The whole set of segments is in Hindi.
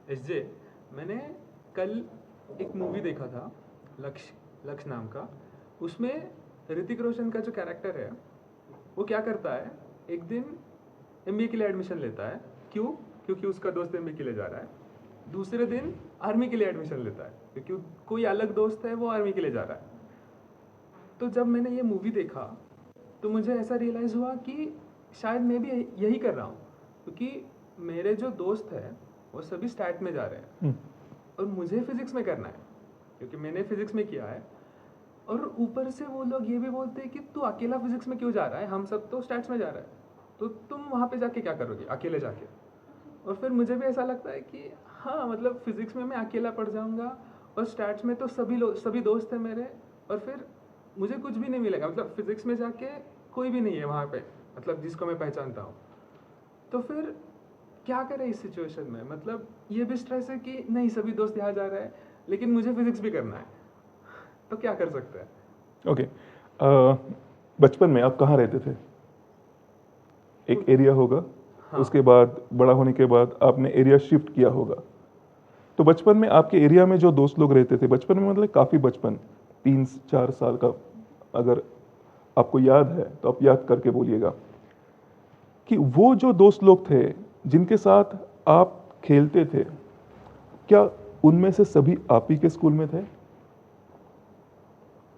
एसजे, मैंने कल एक मूवी देखा था, लक्ष्य लक्ष्य नाम का। उसमें ऋतिक रोशन का जो कैरेक्टर है वो क्या करता है, एक दिन एमबीए के लिए एडमिशन लेता है। क्यों? क्योंकि उसका दोस्त एमबीए के लिए जा रहा है। दूसरे दिन आर्मी के लिए एडमिशन लेता है क्योंकि कोई अलग दोस्त है वो आर्मी के लिए जा रहा है। तो जब मैंने ये मूवी देखा तो मुझे ऐसा रियलाइज़ हुआ कि शायद मैं भी यही कर रहा हूँ, क्योंकि मेरे जो दोस्त हैं वो सभी स्टैट में जा रहे हैं और मुझे फिज़िक्स में करना है क्योंकि मैंने फिज़िक्स में किया है। और ऊपर से वो लोग ये भी बोलते हैं कि तू अकेला फिज़िक्स में क्यों जा रहा है, हम सब तो स्टैट्स में जा रहे हैं, तो तुम वहाँ पे जाके क्या करोगे अकेले जाके। और फिर मुझे भी ऐसा लगता है कि हाँ, मतलब फिज़िक्स में मैं अकेला पढ़ जाऊँगा और स्टैट्स में तो सभी दोस्त हैं मेरे, और फिर मुझे कुछ भी नहीं मिलेगा। मतलब फिज़िक्स में जाके कोई भी नहीं है वहाँ पे, मतलब जिसको मैं पहचानता हूँ। तो फिर क्या करें इस सिचुएशन में? मतलब ये भी स्ट्रेस है कि नहीं, सभी दोस्त यहाँ जा रहे हैं लेकिन मुझे फिज़िक्स भी करना है, तो क्या कर सकते हैं? ओके। बचपन में आप कहाँ रहते थे? एक एरिया होगा, हाँ। उसके बाद बड़ा होने के बाद आपने एरिया शिफ्ट किया होगा। तो बचपन में आपके एरिया में जो दोस्त लोग रहते थे, बचपन में मतलब काफ़ी बचपन, 3-4 साल का, अगर आपको याद है तो आप याद करके बोलिएगा कि वो जो दोस्त लोग थे जिनके साथ आप खेलते थे, क्या उनमें से सभी आप ही के स्कूल में थे?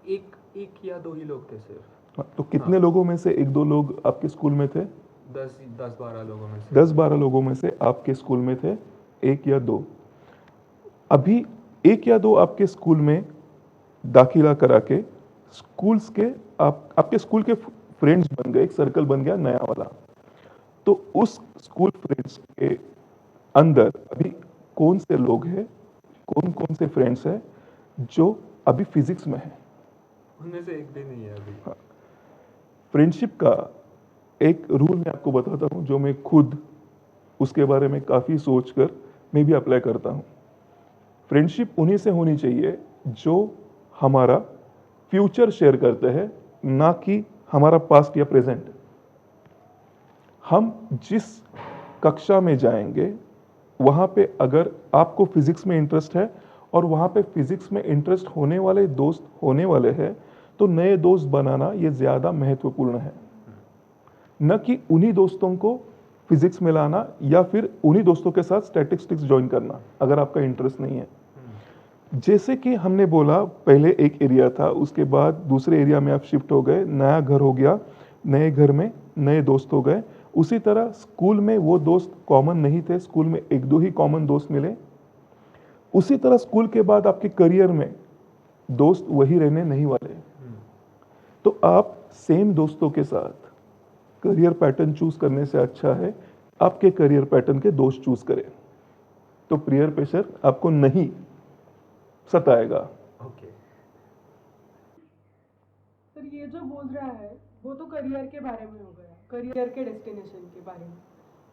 एक एक या दो ही लोग थे सिर्फ। तो कितने लोगों में से एक दो लोग आपके स्कूल में थे? 10-12 लोगों में से। 10-12 लोगों में से आपके स्कूल में थे एक या दो। अभी एक या दो आपके स्कूल में दाखिला करा के स्कूल्स के आपके स्कूल के फ्रेंड्स बन गए, एक सर्कल बन गया नया वाला। तो उस स्कूल फ्रेंड्स के अंदर अभी कौन से लोग हैं, कौन कौन से फ्रेंड्स हैं जो अभी फिजिक्स में है? उनमें से एक भी नहीं है अभी। फ्रेंडशिप का एक रूल मैं आपको बताता हूँ जो मैं खुद उसके बारे में काफ़ी सोच कर मैं भी अप्लाई करता हूँ। फ्रेंडशिप उन्हीं से होनी चाहिए जो हमारा फ्यूचर शेयर करते हैं, ना कि हमारा पास्ट या प्रेजेंट। हम जिस कक्षा में जाएंगे वहाँ पे अगर आपको फिजिक्स में इंटरेस्ट है और वहाँ पे फिजिक्स में इंटरेस्ट होने वाले दोस्त होने वाले हैं, तो नए दोस्त बनाना ये ज़्यादा महत्वपूर्ण है, न कि उन्हीं दोस्तों को फिजिक्स में लाना या फिर उन्हीं दोस्तों के साथ स्टैटिस्टिक्स ज्वाइन करना अगर आपका इंटरेस्ट नहीं है। जैसे कि हमने बोला, पहले एक एरिया था, उसके बाद दूसरे एरिया में आप शिफ्ट हो गए, नया घर हो गया, नए घर में नए दोस्त हो गए। उसी तरह स्कूल में वो दोस्त कॉमन नहीं थे, स्कूल में एक दो ही कॉमन दोस्त मिले। उसी तरह स्कूल के बाद आपके करियर में दोस्त वही रहने नहीं वाले। तो आप सेम दोस्तों के साथ करियर पैटर्न चूज करने से अच्छा है आपके करियर पैटर्न के दोस्त चूज करें, तो पीयर प्रेशर आपको नहीं सताएगा। ओके। सर ये जो बोल रहा है वो तो करियर के बारे में हो गया, करियर के डेस्टिनेशन के बारे में,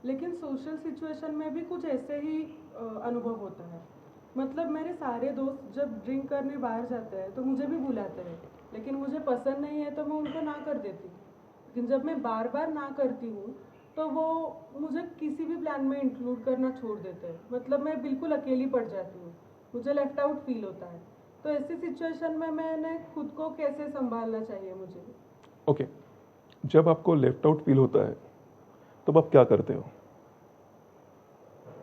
लेकिन सोशल सिचुएशन में भी कुछ ऐसे ही अनुभव होता है। मतलब मेरे सारे दोस्त जब ड्रिंक करने बाहर जाते हैं तो मुझे भी बुलाते हैं, लेकिन मुझे पसंद नहीं है तो मैं उनको ना कर देती हूँ। लेकिन जब मैं बार बार ना करती हूँ तो वो मुझे किसी भी प्लान में इंक्लूड करना छोड़ देते हैं। मतलब मैं बिल्कुल अकेली पड़ जाती हूँ, मुझे लेफ्ट आउट फील होता है। तो ऐसी सिचुएशन में मैंने खुद को कैसे संभालना चाहिए मुझे? ओके, जब आपको लेफ्ट आउट फील होता है तब आप क्या करते हो?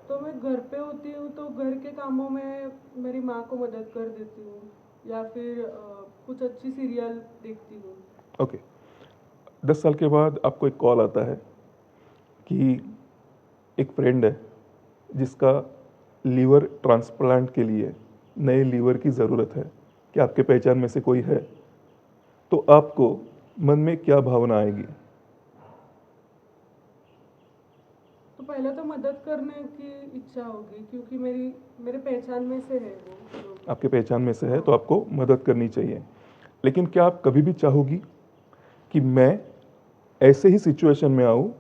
तो मैं घर पे होती हूँ तो घर के कामों में मेरी माँ को मदद कर देती हूँ, या फिर कुछ अच्छी सीरियल देखती हूँ। ओके, 10 साल के बाद आपको एक कॉल आता है कि एक फ्रेंड है जिसका लीवर ट्रांसप्लांट के लिए नए लीवर की ज़रूरत है, कि आपके पहचान में से कोई है, तो आपको मन में क्या भावना आएगी? तो पहले तो मदद करने की इच्छा होगी क्योंकि मेरे पहचान में से है वो लोग। आपके पहचान में से है तो आपको मदद करनी चाहिए, लेकिन क्या आप कभी भी चाहोगी कि मैं ऐसे ही सिचुएशन में आऊँ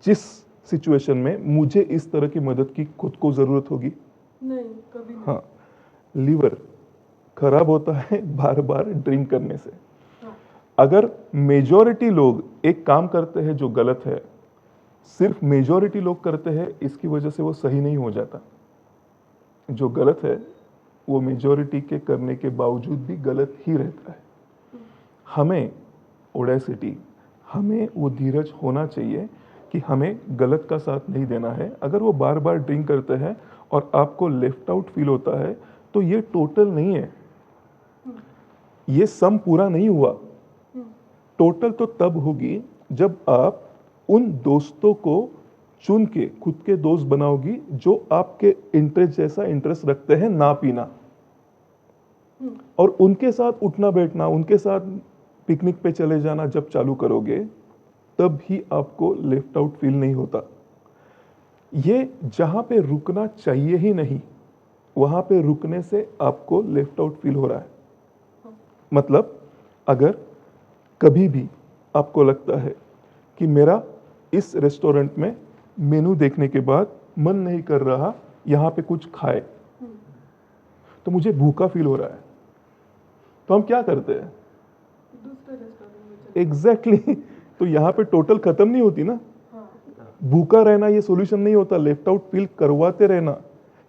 जिस सिचुएशन में मुझे इस तरह की मदद की खुद को ज़रूरत होगी? नहीं, कभी नहीं। हाँ, लीवर खराब होता है बार बार ड्रिंक करने से। हाँ। अगर मेजॉरिटी लोग एक काम करते हैं जो गलत है, सिर्फ मेजॉरिटी लोग करते हैं, इसकी वजह से वो सही नहीं हो जाता। जो गलत है वो मेजॉरिटी के करने के बावजूद भी गलत ही रहता है। हमें ओडेसिटी, हमें वो धीरज होना चाहिए कि हमें गलत का साथ नहीं देना है। अगर वो बार बार ड्रिंक करते हैं और आपको लेफ्ट आउट फील होता है तो ये टोटल नहीं है, ये सम पूरा नहीं हुआ। टोटल तो तब होगी जब आप उन दोस्तों को चुन के खुद के दोस्त बनाओगी जो आपके इंटरेस्ट जैसा इंटरेस्ट रखते हैं ना पीना, और उनके साथ उठना बैठना, उनके साथ पिकनिक पे चले जाना जब चालू करोगे तब ही आपको लेफ्ट आउट फील नहीं होता। ये जहां पे रुकना चाहिए ही नहीं वहां पे रुकने से आपको लेफ्ट आउट फील हो रहा है। मतलब अगर कभी भी आपको लगता है कि मेरा इस रेस्टोरेंट में मेनू देखने के बाद मन नहीं कर रहा यहाँ पे कुछ खाए, तो मुझे भूखा फील हो रहा है, तो हम क्या करते हैं? दूसरे रेस्टोरेंट में एग्जैक्टली तो यहाँ पे टोटल खत्म नहीं होती ना। भूखा रहना ये सॉल्यूशन नहीं होता, लेफ्ट आउट फील करवाते रहना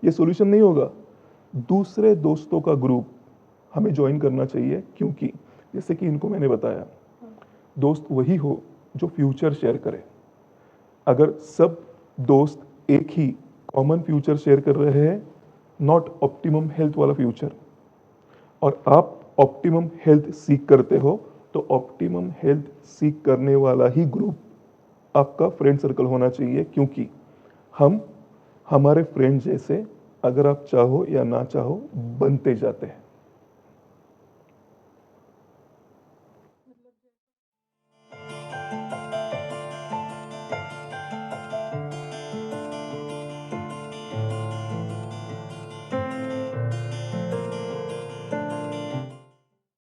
ये सॉल्यूशन नहीं होगा। दूसरे दोस्तों का ग्रुप हमें ज्वाइन करना चाहिए, क्योंकि जैसे कि इनको मैंने बताया, दोस्त वही हो जो फ्यूचर शेयर करे। अगर सब दोस्त एक ही कॉमन फ्यूचर शेयर कर रहे हैं, नॉट ऑप्टिमम हेल्थ वाला फ्यूचर, और आप ऑप्टिमम हेल्थ सीख करते हो, तो ऑप्टिमम हेल्थ सीख करने वाला ही ग्रुप आपका फ्रेंड सर्कल होना चाहिए। क्योंकि हम हमारे फ्रेंड जैसे, अगर आप चाहो या ना चाहो, बनते जाते हैं।